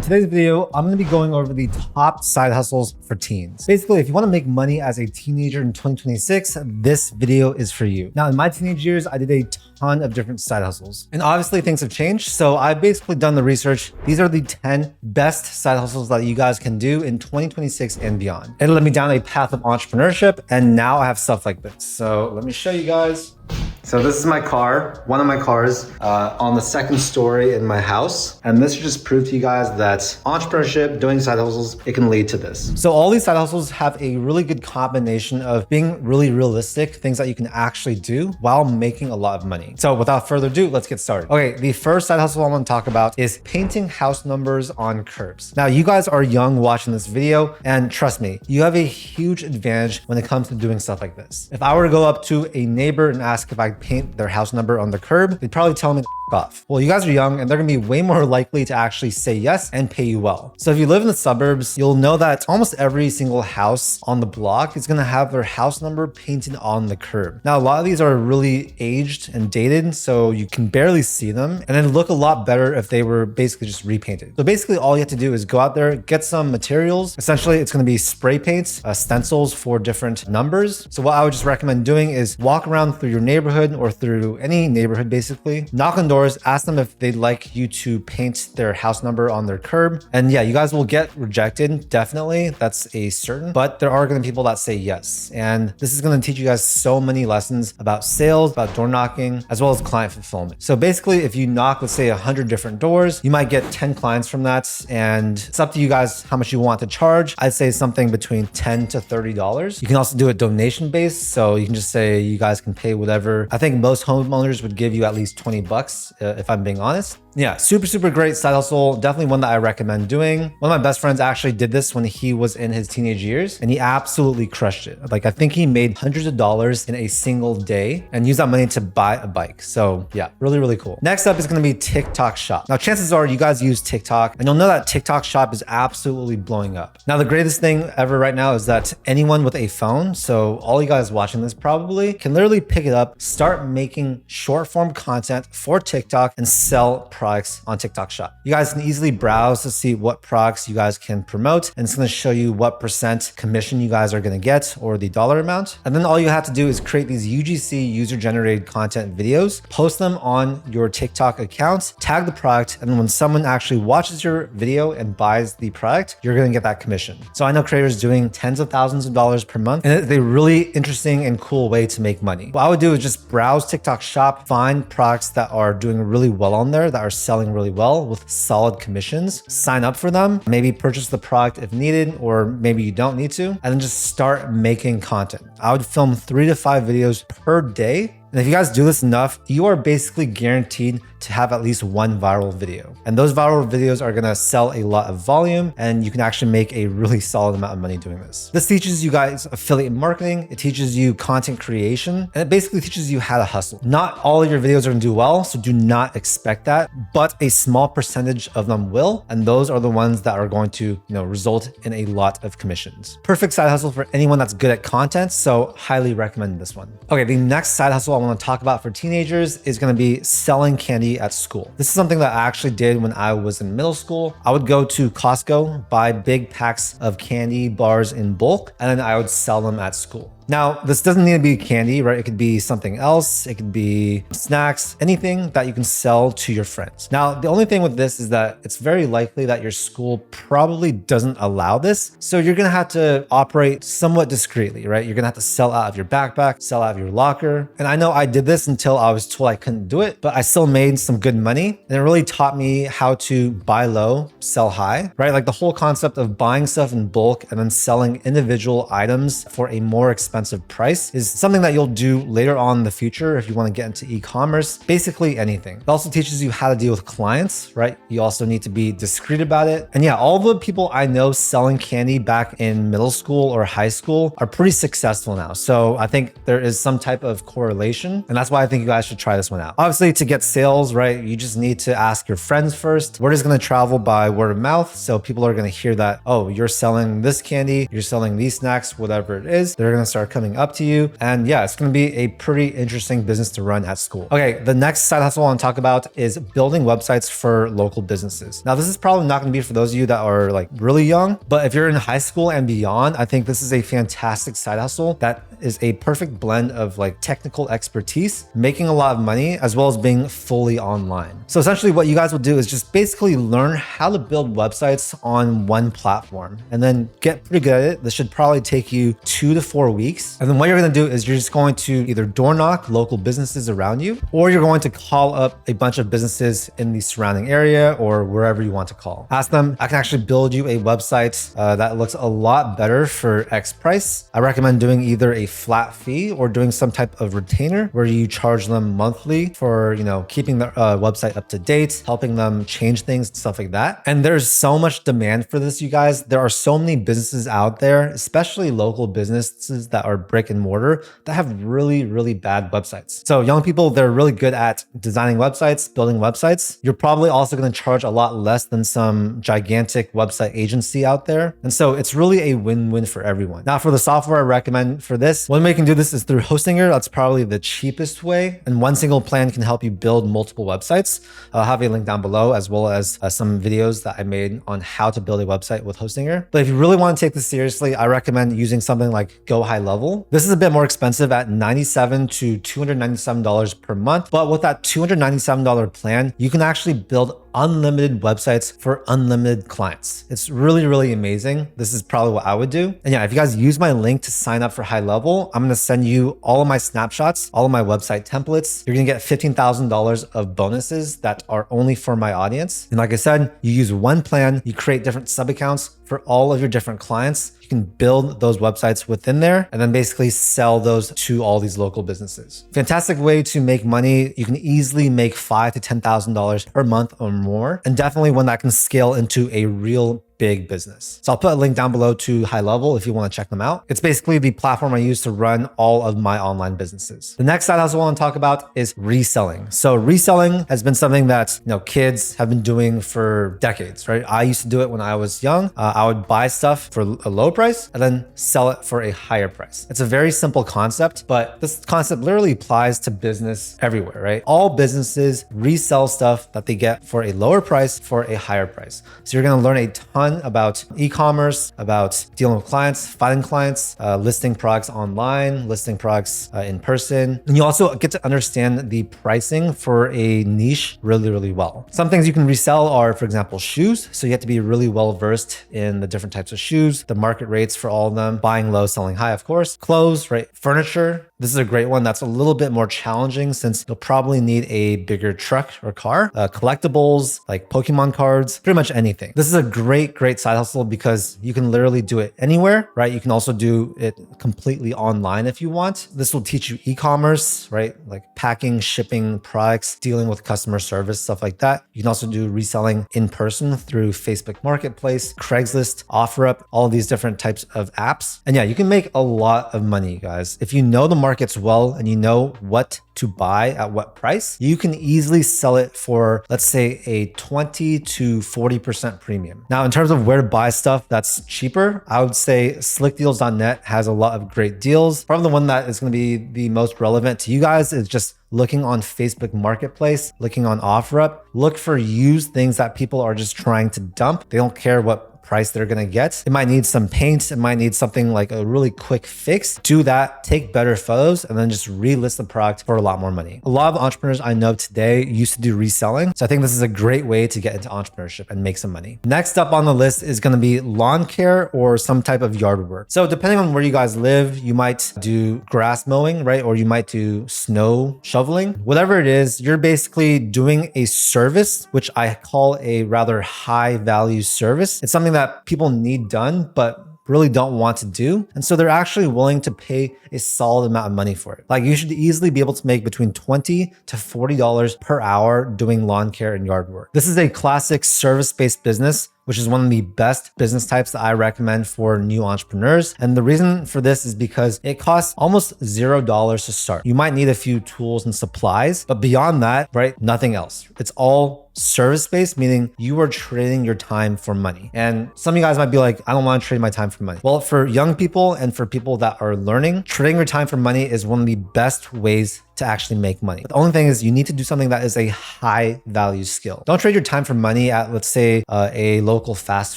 In today's video, I'm going to be going over the top side hustles for teens. Basically, if you want to make money as a teenager in 2026, this video is for you. Now, in my teenage years, I did a ton of different side hustles. And obviously things have changed. So I've basically done the research. These are the 10 best side hustles that you guys can do in 2026 and beyond. It led me down a path of entrepreneurship. And now I have stuff like this. So let me show you guys. So this is my car, one of my cars on the second story in my house. And this should just prove to you guys that entrepreneurship, doing side hustles, it can lead to this. So all these side hustles have a really good combination of being really realistic, things that you can actually do while making a lot of money. So without further ado, let's get started. Okay, the first side hustle I want to talk about is painting house numbers on curbs. Now you guys are young watching this video, and trust me, you have a huge advantage when it comes to doing stuff like this. If I were to go up to a neighbor and ask if I paint their house number on the curb, they'd probably tell me to off. Well, you guys are young and they're gonna be way more likely to actually say yes and pay you well. So if you live in the suburbs, you'll know that almost every single house on the block is gonna have their house number painted on the curb. Now, a lot of these are really aged and dated, so you can barely see them, and then look a lot better if they were basically just repainted. So basically all you have to do is go out there, get some materials. Essentially, it's gonna be spray paints, stencils for different numbers. So what I would just recommend doing is walk around through your neighborhood or through any neighborhood basically, knock on doors, ask them if they'd like you to paint their house number on their curb. And yeah, you guys will get rejected, definitely. That's a certain, but there are gonna be people that say yes. And this is gonna teach you guys so many lessons about sales, about door knocking, as well as client fulfillment. So basically, if you knock, let's say 100 different doors, you might get 10 clients from that. And it's up to you guys how much you want to charge. I'd say something between $10 to $30. You can also do it donation based. So you can just say you guys can pay whatever. I think most homeowners would give you at least 20 bucks. If I'm being honest. Yeah, super great side hustle. Definitely one that I recommend doing. One of my best friends actually did this when he was in his teenage years, and he absolutely crushed it. Like, I think he made hundreds of dollars in a single day and used that money to buy a bike. So yeah, really cool. Next up is going to be TikTok Shop. Now, chances are you guys use TikTok, and you'll know that TikTok Shop is absolutely blowing up. Now, the greatest thing ever right now is that anyone with a phone, so all you guys watching this probably, can literally pick it up, start making short form content for TikTok, and sell products on TikTok Shop. You guys can easily browse to see what products you guys can promote, and it's going to show you what % commission you guys are going to get, or the dollar amount. And then all you have to do is create these UGC, user generated content videos, post them on your TikTok account, tag the product, and when someone actually watches your video and buys the product, you're going to get that commission. So I know creators doing tens of thousands of dollars per month, and it's a really interesting and cool way to make money. What I would do is just browse TikTok Shop, find products that are doing really well on there, that are selling really well with solid commissions, sign up for them, maybe purchase the product if needed, or maybe you don't need to, and then just start making content. I would film 3 to 5 videos per day. And if you guys do this enough, you are basically guaranteed to have at least one viral video. And those viral videos are gonna sell a lot of volume, and you can actually make a really solid amount of money doing this. This teaches you guys affiliate marketing, it teaches you content creation, and it basically teaches you how to hustle. Not all of your videos are gonna do well, so do not expect that, but a small percentage of them will, and those are the ones that are going to, result in a lot of commissions. Perfect side hustle for anyone that's good at content, so highly recommend this one. Okay, the next side hustle I want to talk about for teenagers is going to be selling candy at school. This is something that I actually did when I was in middle school. I would go to Costco, buy big packs of candy bars in bulk, and then I would sell them at school. Now, this doesn't need to be candy, right? It could be something else. It could be snacks, anything that you can sell to your friends. Now, the only thing with this is that it's very likely that your school probably doesn't allow this. So you're gonna have to operate somewhat discreetly, right? You're gonna have to sell out of your backpack, sell out of your locker. And I know I did this until I was told I couldn't do it, but I still made some good money. And it really taught me how to buy low, sell high, right? Like the whole concept of buying stuff in bulk and then selling individual items for a more expensive price is something that you'll do later on in the future if you want to get into e-commerce, basically anything. It also teaches you how to deal with clients, right? You also need to be discreet about it. And yeah, all the people I know selling candy back in middle school or high school are pretty successful now. So I think there is some type of correlation, and that's why I think you guys should try this one out. Obviously, to get sales, right, you just need to ask your friends first. Word is going to travel by word of mouth. So people are going to hear that, oh, you're selling this candy, you're selling these snacks, whatever it is. They're going to start coming up to you. And yeah, it's going to be a pretty interesting business to run at school. Okay, the next side hustle I want to talk about is building websites for local businesses. Now, this is probably not going to be for those of you that are like really young, but if you're in high school and beyond, I think this is a fantastic side hustle that is a perfect blend of like technical expertise, making a lot of money, as well as being fully online. So essentially what you guys will do is just basically learn how to build websites on one platform and then get pretty good at it. This should probably take you 2 to 4 weeks. And then what you're going to do is you're just going to either door knock local businesses around you, or you're going to call up a bunch of businesses in the surrounding area or wherever you want to call. Ask them, I can actually build you a website that looks a lot better for X price. I recommend doing either a flat fee or doing some type of retainer where you charge them monthly for, keeping their website up to date, helping them change things, stuff like that. And there's so much demand for this, you guys. There are so many businesses out there, especially local businesses that are brick and mortar, that have really, really bad websites. So young people, they're really good at designing websites, building websites. You're probably also going to charge a lot less than some gigantic website agency out there. And so it's really a win-win for everyone. Now, for the software I recommend for this, one way you can do this is through Hostinger. That's probably the cheapest way. And one single plan can help you build multiple websites. I'll have a link down below, as well as some videos that I made on how to build a website with Hostinger. But if you really want to take this seriously, I recommend using something like GoHighLevel. This is a bit more expensive at $97 to $297 per month. But with that $297 plan, you can actually build unlimited websites for unlimited clients. It's really, really amazing. This is probably what I would do. And yeah, if you guys use my link to sign up for HighLevel, I'm going to send you all of my snapshots, all of my website templates. You're going to get $15,000 of bonuses that are only for my audience. And like I said, you use one plan, you create different sub accounts for all of your different clients. You can build those websites within there and then basically sell those to all these local businesses. Fantastic way to make money. You can easily make $5,000 to $10,000 per month or more. And definitely one that can scale into a real big business. So I'll put a link down below to HighLevel if you want to check them out. It's basically the platform I use to run all of my online businesses. The next side hustle I want to talk about is reselling. So reselling has been something that kids have been doing for decades, right? I used to do it when I was young. I would buy stuff for a low price and then sell it for a higher price. It's a very simple concept, but this concept literally applies to business everywhere, right? All businesses resell stuff that they get for a lower price for a higher price. So you're going to learn a ton about e-commerce, about dealing with clients, finding clients, listing products online, listing products in person. And you also get to understand the pricing for a niche really, really well. Some things you can resell are, for example, shoes. So you have to be really well versed in the different types of shoes, the market rates for all of them, buying low, selling high, of course. Clothes, right? Furniture. This is a great one that's a little bit more challenging since you'll probably need a bigger truck or car. Collectibles like Pokemon cards, pretty much anything. This is a great side hustle because you can literally do it anywhere, right? You can also do it completely online if you want. This will teach you e-commerce, right? Like packing, shipping products, dealing with customer service, stuff like that. You can also do reselling in person through Facebook Marketplace, Craigslist, OfferUp, all of these different types of apps. And yeah, you can make a lot of money, guys. If you know the markets well and you know what to buy at what price, you can easily sell it for, let's say, a 20 to 40% premium. Now, in terms of where to buy stuff that's cheaper, I would say slickdeals.net has a lot of great deals. Probably the one that is going to be the most relevant to you guys is just looking on Facebook Marketplace, looking on OfferUp. Look for used things that people are just trying to dump. They don't care what price they're going to get. It might need some paint. It might need something like a really quick fix. Do that, take better photos, and then just relist the product for a lot more money. A lot of entrepreneurs I know today used to do reselling. So I think this is a great way to get into entrepreneurship and make some money. Next up on the list is going to be lawn care or some type of yard work. So depending on where you guys live, you might do grass mowing, right? Or you might do snow shoveling. Whatever it is, you're basically doing a service, which I call a rather high value service. It's something that people need done, but really don't want to do. And so they're actually willing to pay a solid amount of money for it. Like you should easily be able to make between $20 to $40 per hour doing lawn care and yard work. This is a classic service-based business which is one of the best business types that I recommend for new entrepreneurs. And the reason for this is because it costs almost $0 to start. You might need a few tools and supplies, but beyond that, right, nothing else. It's all service-based, meaning you are trading your time for money. And some of you guys might be like, I don't want to trade my time for money. Well, for young people and for people that are learning, trading your time for money is one of the best ways to actually make money. But the only thing is you need to do something that is a high value skill. Don't trade your time for money at, let's say, a local fast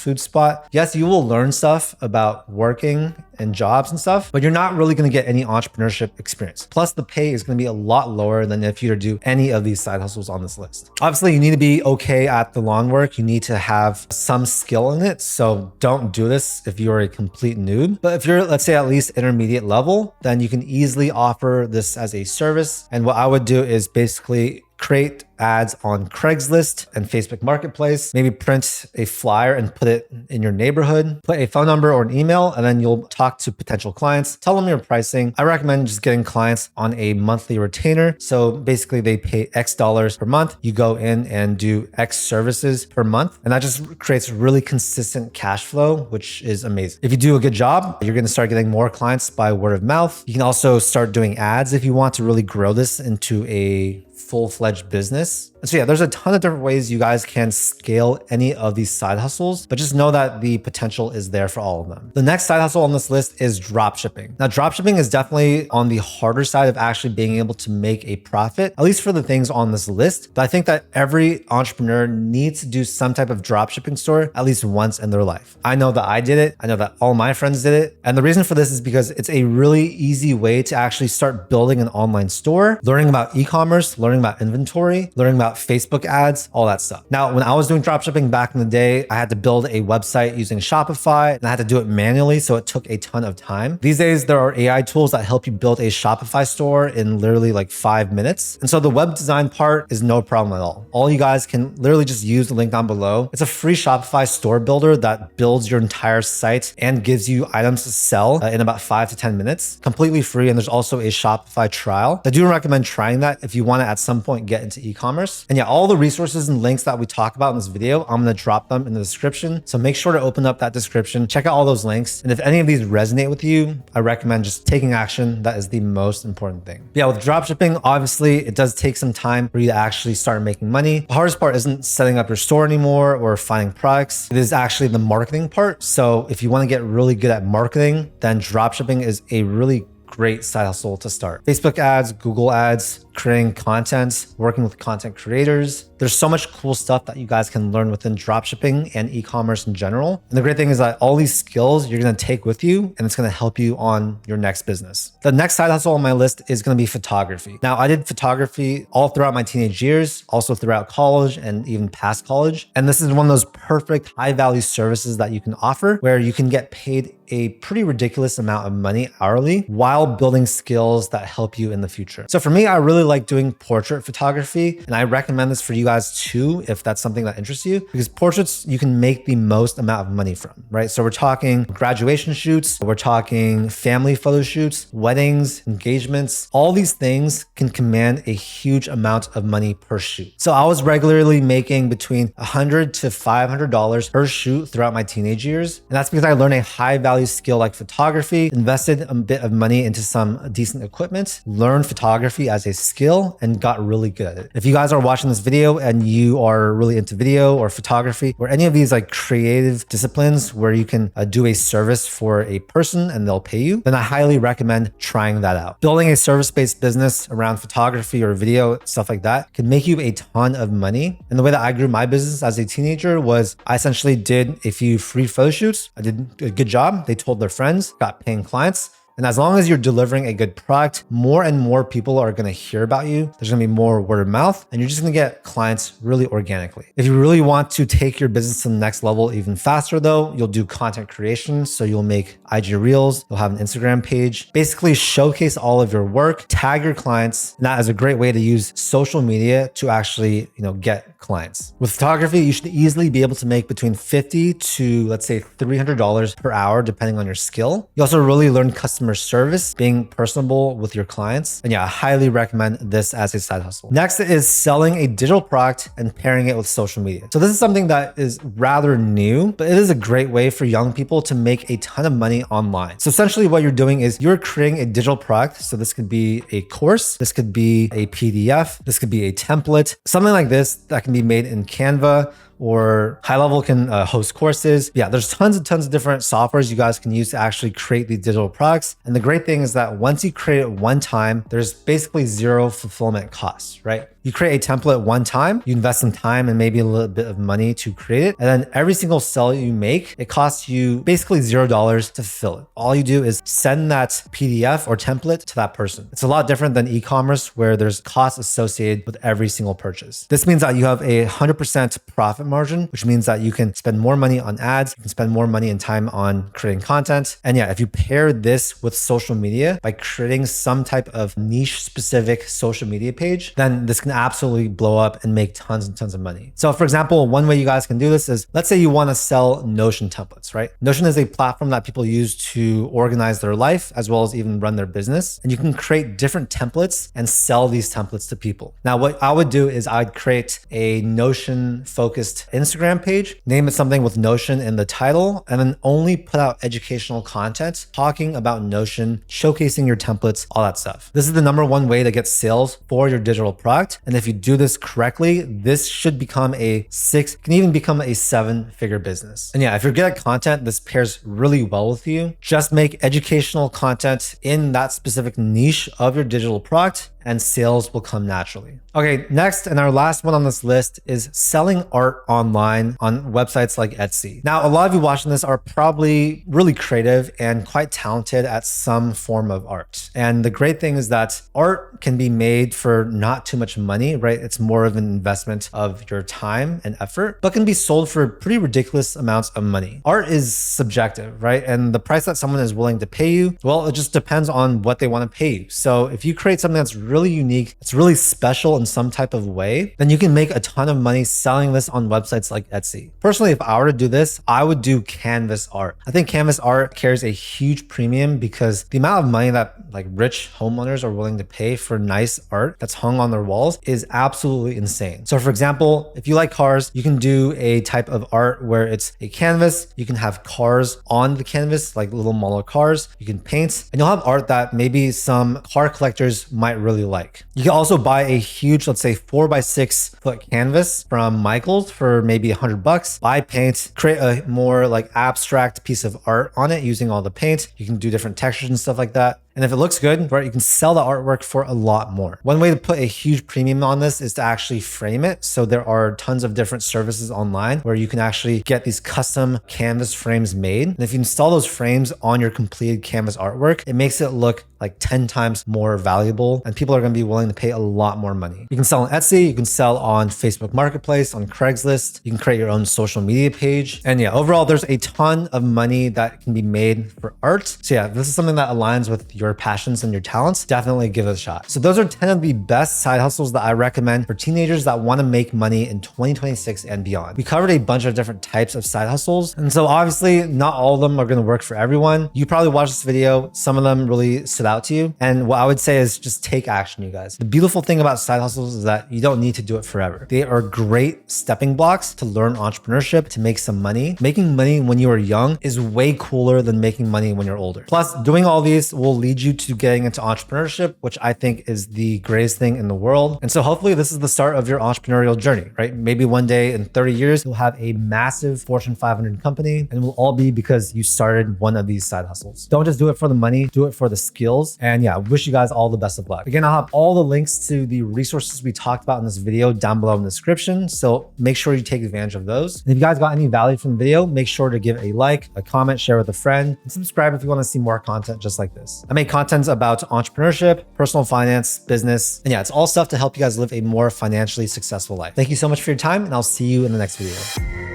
food spot. Yes, you will learn stuff about working and jobs and stuff, but you're not really going to get any entrepreneurship experience. Plus the pay is going to be a lot lower than if you were to do any of these side hustles on this list. Obviously, you need to be okay at the lawn work. You need to have some skill in it. So don't do this if you're a complete noob. But if you're, let's say, at least intermediate level, then you can easily offer this as a service. And what I would do is basically create ads on Craigslist and Facebook Marketplace, maybe print a flyer and put it in your neighborhood, put a phone number or an email, and then you'll talk to potential clients, tell them your pricing. I recommend just getting clients on a monthly retainer. So basically they pay X dollars per month. You go in and do X services per month. And that just creates really consistent cash flow, which is amazing. If you do a good job, you're going to start getting more clients by word of mouth. You can also start doing ads if you want to really grow this into a full-fledged business. And so yeah, there's a ton of different ways you guys can scale any of these side hustles, but just know that the potential is there for all of them. The next side hustle on this list is dropshipping. Now, dropshipping is definitely on the harder side of actually being able to make a profit, at least for the things on this list. But I think that every entrepreneur needs to do some type of dropshipping store at least once in their life. I know that I did it. I know that all my friends did it. And the reason for this is because it's a really easy way to actually start building an online store, learning about e-commerce, learning about inventory, learning about Facebook ads, all that stuff. Now, when I was doing dropshipping back in the day, I had to build a website using Shopify and I had to do it manually. So it took a ton of time. These days, there are AI tools that help you build a Shopify store in literally like 5 minutes. And so the web design part is no problem at all. All you guys can literally just use the link down below. It's a free Shopify store builder that builds your entire site and gives you items to sell in about 5 to 10 minutes, completely free. And there's also a Shopify trial. I do recommend trying that if you want to at some point get into e-commerce. And yeah, all the resources and links that we talk about in this video, I'm going to drop them in the description. So make sure to open up that description, check out all those links. And if any of these resonate with you, I recommend just taking action. That is the most important thing. Yeah, with dropshipping, obviously it does take some time for you to actually start making money. The hardest part isn't setting up your store anymore or finding products. It is actually the marketing part. So if you want to get really good at marketing, then dropshipping is a really great side hustle to start. Facebook ads, Google ads, creating content, working with content creators. There's so much cool stuff that you guys can learn within dropshipping and e-commerce in general. And the great thing is that all these skills you're going to take with you and it's going to help you on your next business. The next side hustle on my list is going to be photography. Now, I did photography all throughout my teenage years, also throughout college and even past college. And this is one of those perfect high value services that you can offer where you can get paid a pretty ridiculous amount of money hourly while building skills that help you in the future. So for me, I really like doing portrait photography, and I recommend this for you guys too if that's something that interests you, because portraits you can make the most amount of money from, right? So we're talking graduation shoots, we're talking family photo shoots, weddings, engagements, all these things can command a huge amount of money per shoot. So I was regularly making between $100 to $500 per shoot throughout my teenage years. And that's because I learned a high value skill like photography, invested a bit of money into some decent equipment, learned photography as a skill, and got really good at it. If you guys are watching this video and you are really into video or photography or any of these like creative disciplines where you can do a service for a person and they'll pay you, then I highly recommend trying that out. Building a service-based business around photography or video, stuff like that, can make you a ton of money. And the way that I grew my business as a teenager was I essentially did a few free photo shoots. I did a good job. They told their friends, got paying clients. And as long as you're delivering a good product, more and more people are going to hear about you. There's going to be more word of mouth, and you're just going to get clients really organically. If you really want to take your business to the next level even faster though, you'll do content creation. So you'll make IG Reels, you'll have an Instagram page, basically showcase all of your work, tag your clients. And that is a great way to use social media to actually, get clients. With photography, you should easily be able to make between $50 to let's say $300 per hour, depending on your skill. You also really learn customization customer service, being personable with your clients. And yeah, I highly recommend this as a side hustle. Next is selling a digital product and pairing it with social media. So this is something that is rather new, but it is a great way for young people to make a ton of money online. So essentially what you're doing is you're creating a digital product. So this could be a course, this could be a PDF, this could be a template, something like this that can be made in Canva, or GoHighLevel can host courses. Yeah, there's tons of different softwares you guys can use to actually create these digital products. And the great thing is that once you create it one time, there's basically zero fulfillment costs, right? You create a template one time, you invest some time and maybe a little bit of money to create it. And then every single sale you make, it costs you basically $0 to fulfill it. All you do is send that PDF or template to that person. It's a lot different than e-commerce where there's costs associated with every single purchase. This means that you have a 100% profit margin, which means that you can spend more money on ads, you can spend more money and time on creating content. And yeah, if you pair this with social media by creating some type of niche specific social media page, then this can absolutely blow up and make tons and tons of money. So for example, one way you guys can do this is, let's say you want to sell Notion templates, right? Notion is a platform that people use to organize their life as well as even run their business. And you can create different templates and sell these templates to people. Now, what I would do is I'd create a Notion focused Instagram page, name it something with Notion in the title, and then only put out educational content talking about Notion, showcasing your templates, all that stuff. This is the #1 way to get sales for your digital product. And if you do this correctly, this should become can even become a 7-figure business. And yeah, if you're good at content, this pairs really well with you. Just make educational content in that specific niche of your digital product and sales will come naturally. Okay, next and our last one on this list is selling art online on websites like Etsy. Now, a lot of you watching this are probably really creative and quite talented at some form of art. And the great thing is that art can be made for not too much money, right? It's more of an investment of your time and effort, but can be sold for pretty ridiculous amounts of money. Art is subjective, right? And the price that someone is willing to pay you, well, it just depends on what they want to pay you. So if you create something that's really unique, it's really special in some type of way, then you can make a ton of money selling this on websites like Etsy. Personally, if I were to do this, I would do canvas art. I think canvas art carries a huge premium because the amount of money that like rich homeowners are willing to pay for nice art that's hung on their walls is absolutely insane. So for example, if you like cars, you can do a type of art where it's a canvas, you can have cars on the canvas, like little model cars, you can paint, and you'll have art that maybe some car collectors might really like. You can also buy a huge, let's say 4x6 foot canvas from Michael's for maybe $100, buy paint, create a more like abstract piece of art on it using all the paint. You can do different textures and stuff like that. And if it looks good, right, you can sell the artwork for a lot more. One way to put a huge premium on this is to actually frame it. So there are tons of different services online where you can actually get these custom canvas frames made. And if you install those frames on your completed canvas artwork, it makes it look like 10 times more valuable and people are going to be willing to pay a lot more money. You can sell on Etsy, you can sell on Facebook Marketplace, on Craigslist, you can create your own social media page. And yeah, overall, there's a ton of money that can be made for art. So yeah, this is something that aligns with your passions and your talents. Definitely give it a shot. So those are 10 of the best side hustles that I recommend for teenagers that want to make money in 2026 and beyond. We covered a bunch of different types of side hustles. And so obviously not all of them are going to work for everyone. You probably watched this video. Some of them really stood out to you. And what I would say is just take action, you guys. The beautiful thing about side hustles is that you don't need to do it forever. They are great stepping blocks to learn entrepreneurship, to make some money. Making money when you are young is way cooler than making money when you're older. Plus, doing all these will lead you to getting into entrepreneurship, which I think is the greatest thing in the world. And so hopefully this is the start of your entrepreneurial journey, right? Maybe one day in 30 years, you'll have a massive Fortune 500 company and it will all be because you started one of these side hustles. Don't just do it for the money, do it for the skills. And yeah, I wish you guys all the best of luck. Again, I'll have all the links to the resources we talked about in this video down below in the description. So make sure you take advantage of those. And if you guys got any value from the video, make sure to give a like, a comment, share with a friend, and subscribe if you want to see more content just like this. I make content about entrepreneurship, personal finance, business, and yeah, it's all stuff to help you guys live a more financially successful life. Thank you so much for your time, and I'll see you in the next video.